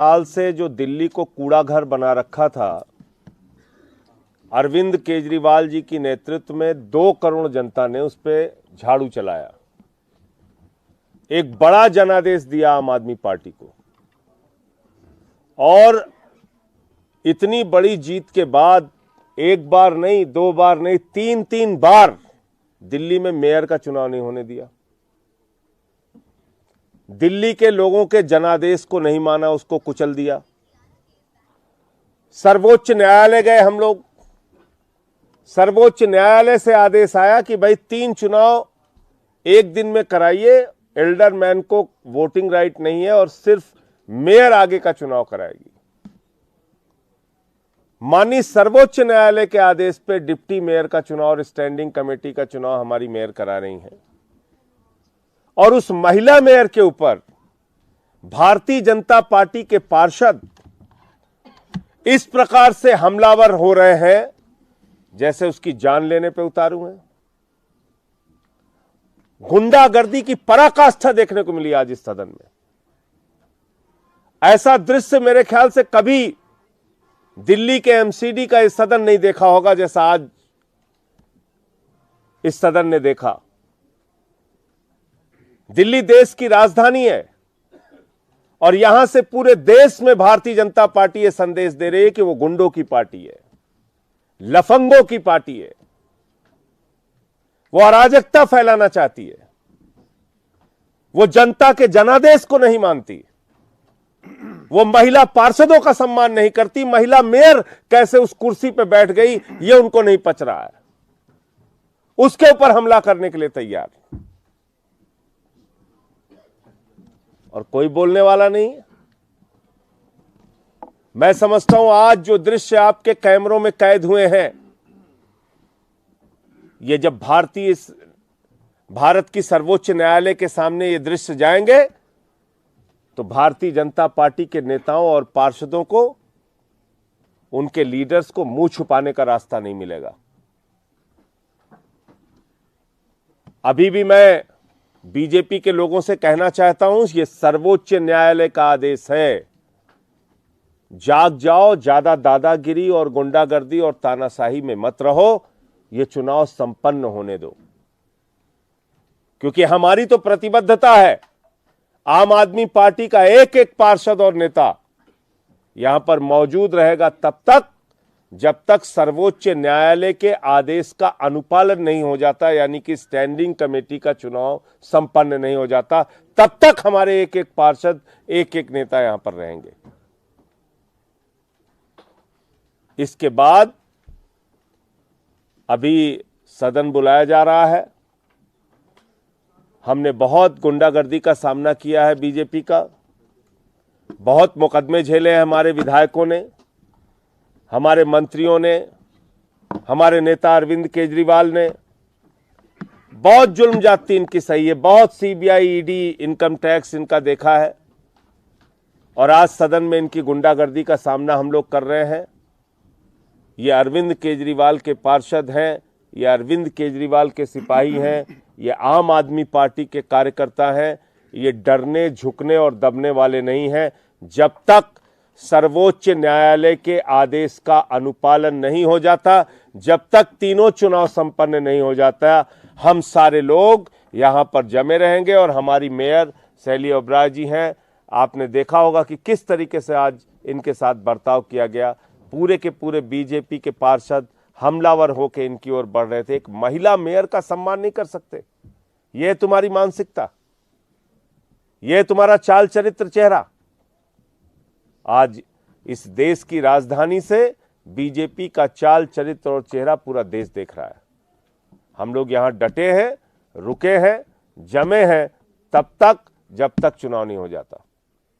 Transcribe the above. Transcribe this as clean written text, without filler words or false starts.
साल से जो दिल्ली को कूड़ा घर बना रखा था, अरविंद केजरीवाल जी की नेतृत्व में 2 करोड़ जनता ने उस पर झाड़ू चलाया, एक बड़ा जनादेश दिया आम आदमी पार्टी को। और इतनी बड़ी जीत के बाद 1 बार नहीं, 2 बार नहीं, 3 बार दिल्ली में मेयर का चुनाव नहीं होने दिया। दिल्ली के लोगों के जनादेश को नहीं माना, उसको कुचल दिया। सर्वोच्च न्यायालय गए हम लोग, सर्वोच्च न्यायालय से आदेश आया कि भाई 3 चुनाव एक दिन में कराइए, एल्डरमैन को वोटिंग राइट नहीं है और सिर्फ मेयर आगे का चुनाव कराएगी। माननीय सर्वोच्च न्यायालय के आदेश पे डिप्टी मेयर का चुनाव और स्टैंडिंग कमेटी का चुनाव हमारी मेयर करा रही हैं। और उस महिला मेयर के ऊपर भारतीय जनता पार्टी के पार्षद इस प्रकार से हमलावर हो रहे हैं जैसे उसकी जान लेने पे उतारू हैं। गुंडागर्दी की पराकाष्ठा देखने को मिली आज इस सदन में। ऐसा दृश्य मेरे ख्याल से कभी दिल्ली के एमसीडी का इस सदन नहीं देखा होगा जैसा आज इस सदन ने देखा। दिल्ली देश की राजधानी है और यहां से पूरे देश में भारतीय जनता पार्टी यह संदेश दे रही है कि वो गुंडों की पार्टी है, लफंगों की पार्टी है, वो अराजकता फैलाना चाहती है, वो जनता के जनादेश को नहीं मानती, वो महिला पार्षदों का सम्मान नहीं करती। महिला मेयर कैसे उस कुर्सी पे बैठ गई ये उनको नहीं पच रहा है, उसके ऊपर हमला करने के लिए तैयार। और कोई बोलने वाला नहीं है। मैं समझता हूं आज जो दृश्य आपके कैमरों में कैद हुए हैं, ये जब भारत की सर्वोच्च न्यायालय के सामने ये दृश्य जाएंगे तो भारतीय जनता पार्टी के नेताओं और पार्षदों को, उनके लीडर्स को मुंह छुपाने का रास्ता नहीं मिलेगा। अभी भी मैं बीजेपी के लोगों से कहना चाहता हूं, ये सर्वोच्च न्यायालय का आदेश है, जाग जाओ, ज्यादा दादागिरी और गुंडागर्दी और तानाशाही में मत रहो, ये चुनाव संपन्न होने दो। क्योंकि हमारी तो प्रतिबद्धता है, आम आदमी पार्टी का एक एक पार्षद और नेता यहां पर मौजूद रहेगा तब तक जब तक सर्वोच्च न्यायालय के आदेश का अनुपालन नहीं हो जाता, यानी कि स्टैंडिंग कमेटी का चुनाव संपन्न नहीं हो जाता, तब तक हमारे एक एक पार्षद, एक एक नेता यहां पर रहेंगे। इसके बाद अभी सदन बुलाया जा रहा है। हमने बहुत गुंडागर्दी का सामना किया है, बीजेपी का बहुत मुकदमे झेले हैं हमारे विधायकों ने, हमारे मंत्रियों ने, हमारे नेता अरविंद केजरीवाल ने। बहुत जुल्म जाती इनकी सही है, बहुत सीबीआई, ईडी, इनकम टैक्स इनका देखा है। और आज सदन में इनकी गुंडागर्दी का सामना हम लोग कर रहे हैं। ये अरविंद केजरीवाल के पार्षद हैं, ये अरविंद केजरीवाल के सिपाही हैं, ये आम आदमी पार्टी के कार्यकर्ता हैं। ये डरने, झुकने और दबने वाले नहीं हैं। जब तक सर्वोच्च न्यायालय के आदेश का अनुपालन नहीं हो जाता, जब तक तीनों चुनाव संपन्न नहीं हो जाता, हम सारे लोग यहां पर जमे रहेंगे। और हमारी मेयर शैली ओबराय जी हैं, आपने देखा होगा कि किस तरीके से आज इनके साथ बर्ताव किया गया। पूरे के पूरे बीजेपी के पार्षद हमलावर होकर इनकी ओर बढ़ रहे थे। एक महिला मेयर का सम्मान नहीं कर सकते, यह तुम्हारी मानसिकता, यह तुम्हारा चाल चरित्र चेहरा। आज इस देश की राजधानी से बीजेपी का चाल चरित्र और चेहरा पूरा देश देख रहा है। हम लोग यहां डटे हैं, रुके हैं, जमे हैं, तब तक जब तक चुनाव नहीं हो जाता।